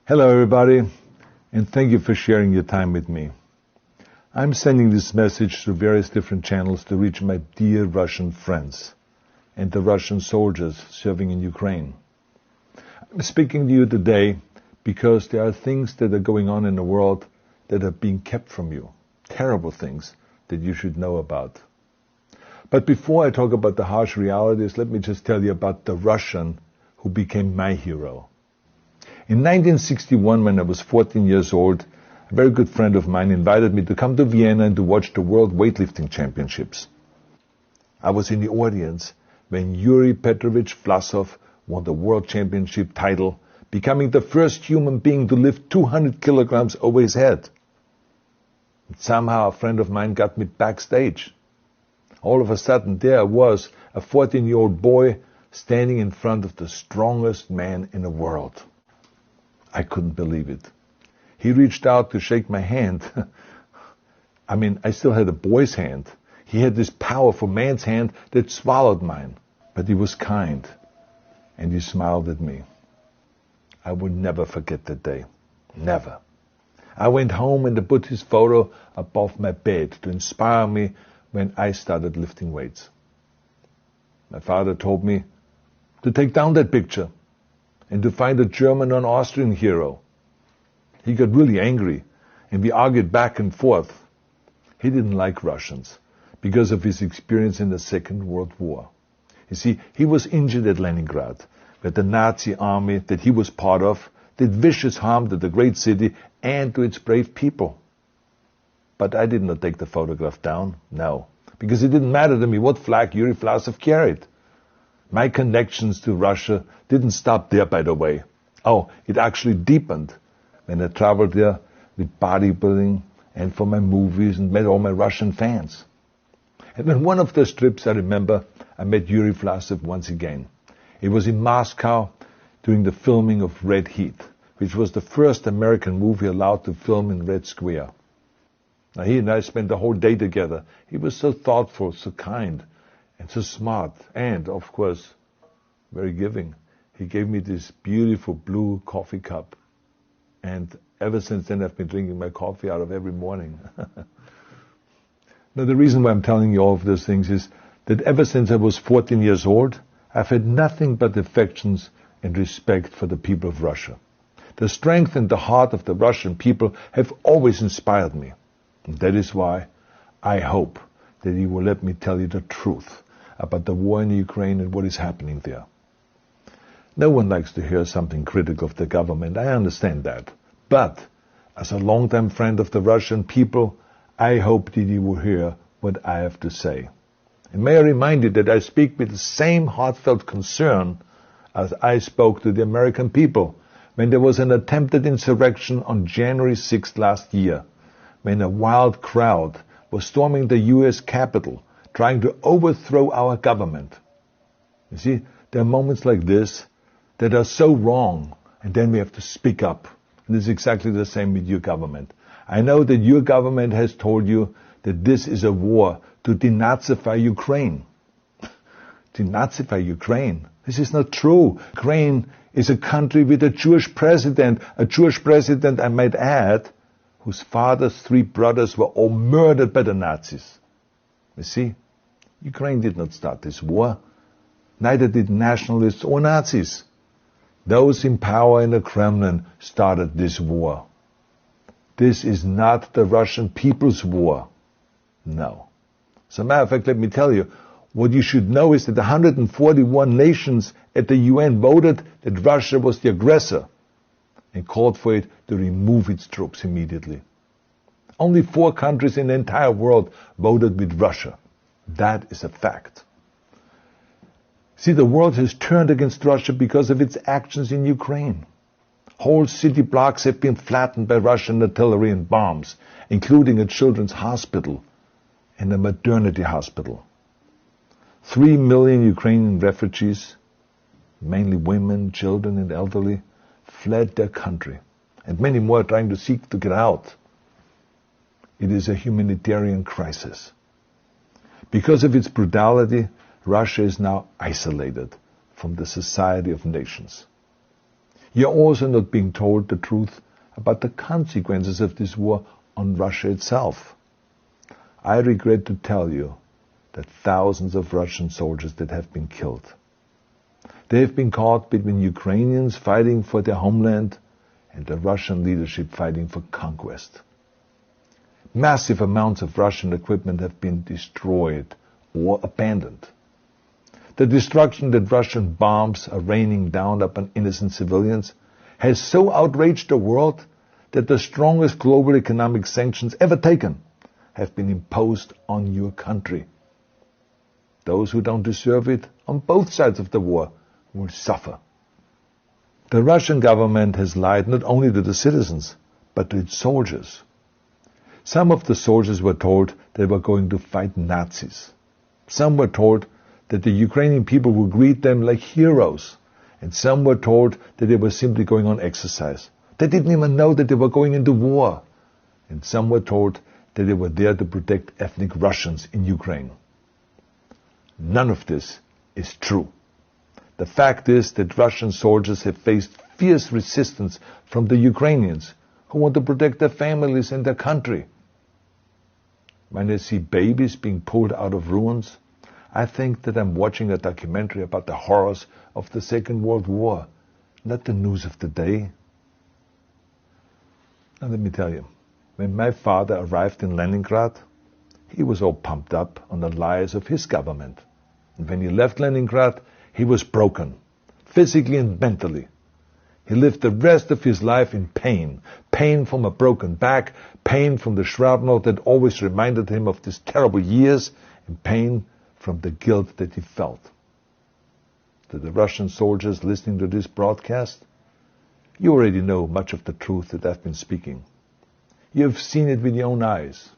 Hello everybody, and thank you for sharing your time with me. I'm sending this message through various different channels to reach my dear Russian friends and the Russian soldiers serving in Ukraine. I'm speaking to you today because there are things that are going on in the world that are being kept from you. Terrible things that you should know about. But before I talk about the harsh realities, let me just tell you about the Russian who became my hero. In 1961, when I was 14 years old, a very good friend of mine invited me to come to Vienna and to watch the World Weightlifting Championships. I was in the audience when Yuri Petrovich Vlasov won the World Championship title, becoming the first human being to lift 200 kilograms over his head. And somehow a friend of mine got me backstage. All of a sudden, there I was, a 14-year-old boy, standing in front of the strongest man in the world. I couldn't believe it. He reached out to shake my hand. I still had a boy's hand. He had this powerful man's hand that swallowed mine. But he was kind, and he smiled at me. I will never forget that day. Never. I went home and I put his photo above my bed to inspire me when I started lifting weights. My father told me to take down that picture and to find a German or an Austrian hero. He got really angry, and we argued back and forth. He didn't like Russians because of his experience in the Second World War. You see, he was injured at Leningrad, where the Nazi army that he was part of did vicious harm to the great city and to its brave people. But I did not take the photograph down, no, because it didn't matter to me what flag Yuri Vlasov carried. My connections to Russia didn't stop there, by the way. Oh, it actually deepened when I traveled there with bodybuilding and for my movies and met all my Russian fans. And on one of those trips, I remember, I met Yuri Vlasov once again. It was in Moscow during the filming of Red Heat, which was the first American movie allowed to film in Red Square. Now, he and I spent the whole day together. He was so thoughtful, so kind, and so smart, and, of course, very giving. He gave me this beautiful blue coffee cup. And ever since then, I've been drinking my coffee out of every morning. Now, the reason why I'm telling you all of those things is that ever since I was 14 years old, I've had nothing but affections and respect for the people of Russia. The strength and the heart of the Russian people have always inspired me. And that is why I hope that you will let me tell you the truth about the war in Ukraine and what is happening there. No one likes to hear something critical of the government. I understand that. But as a longtime friend of the Russian people, I hope that you will hear what I have to say. And may I remind you that I speak with the same heartfelt concern as I spoke to the American people when there was an attempted insurrection on January 6th last year, when a wild crowd was storming the U.S. Capitol, trying to overthrow our government. You see, there are moments like this that are so wrong, and then we have to speak up. And it's exactly the same with your government. I know that your government has told you that this is a war to denazify Ukraine. Denazify Ukraine? This is not true. Ukraine is a country with a Jewish president, I might add, whose father's 3 brothers were all murdered by the Nazis. You see, Ukraine did not start this war. Neither did nationalists or Nazis. Those in power in the Kremlin started this war. This is not the Russian people's war. No. As a matter of fact, let me tell you, what you should know is that 141 nations at the UN voted that Russia was the aggressor and called for it to remove its troops immediately. Only 4 countries in the entire world voted with Russia. That is a fact. See, the world has turned against Russia because of its actions in Ukraine. Whole city blocks have been flattened by Russian artillery and bombs, including a children's hospital and a maternity hospital. 3 million Ukrainian refugees, mainly women, children, and elderly, fled their country, and many more are trying to seek to get out. It is a humanitarian crisis. Because of its brutality, Russia is now isolated from the society of nations. You're also not being told the truth about the consequences of this war on Russia itself. I regret to tell you that thousands of Russian soldiers that have been killed. They have been caught between Ukrainians fighting for their homeland and the Russian leadership fighting for conquest. Massive amounts of Russian equipment have been destroyed or abandoned. The destruction that Russian bombs are raining down upon innocent civilians has so outraged the world that the strongest global economic sanctions ever taken have been imposed on your country. Those who don't deserve it on both sides of the war will suffer. The Russian government has lied not only to the citizens, but to its soldiers. Some of the soldiers were told they were going to fight Nazis. Some were told that the Ukrainian people would greet them like heroes, and some were told that they were simply going on exercise. They didn't even know that they were going into war. And some were told that they were there to protect ethnic Russians in Ukraine. None of this is true. The fact is that Russian soldiers have faced fierce resistance from the Ukrainians who want to protect their families and their country. When I see babies being pulled out of ruins, I think that I'm watching a documentary about the horrors of the Second World War, not the news of the day. Now let me tell you, when my father arrived in Leningrad, he was all pumped up on the lies of his government. And when he left Leningrad, he was broken, physically and mentally. He lived the rest of his life in pain. Pain from a broken back, pain from the shrapnel that always reminded him of these terrible years, and pain from the guilt that he felt. To the Russian soldiers listening to this broadcast, you already know much of the truth that I've been speaking. You've seen it with your own eyes.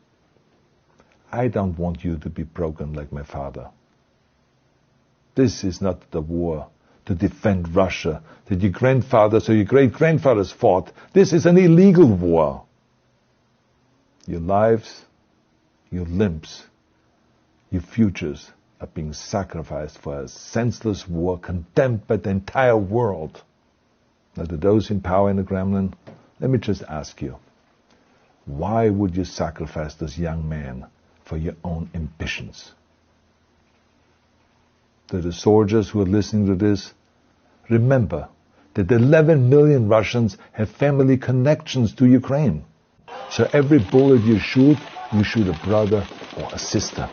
I don't want you to be broken like my father. This is not the war to defend Russia that your grandfathers or your great-grandfathers fought. This is an illegal war. Your lives, your limbs, your futures are being sacrificed for a senseless war condemned by the entire world. Now, to those in power in the Kremlin, let me just ask you, why would you sacrifice those young men for your own ambitions? To the soldiers who are listening to this, remember that 11 million Russians have family connections to Ukraine. So every bullet you shoot a brother or a sister.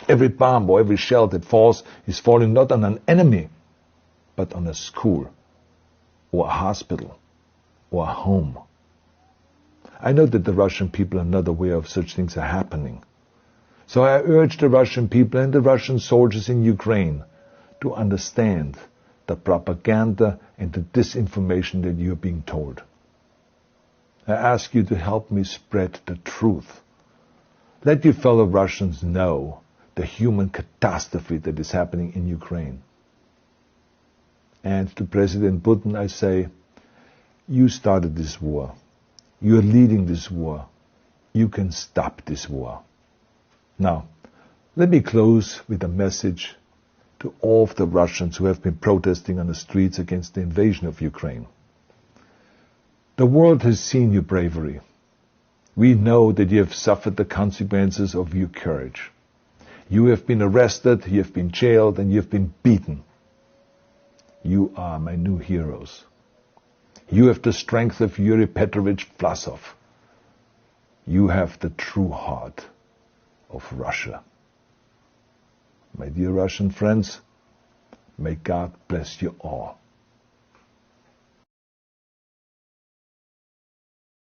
Every bomb or every shell that falls is falling not on an enemy, but on a school, or a hospital, or a home. I know that the Russian people are not aware of such things are happening. So I urge the Russian people and the Russian soldiers in Ukraine to understand the propaganda and the disinformation that you are being told. I ask you to help me spread the truth. Let your fellow Russians know the human catastrophe that is happening in Ukraine. And to President Putin I say, you started this war. You are leading this war. You can stop this war. Now, let me close with a message to all of the Russians who have been protesting on the streets against the invasion of Ukraine. The world has seen your bravery. We know that you have suffered the consequences of your courage. You have been arrested, you have been jailed, and you have been beaten. You are my new heroes. You have the strength of Yuri Petrovich Vlasov. You have the true heart of Russia. My dear Russian friends, may God bless you all.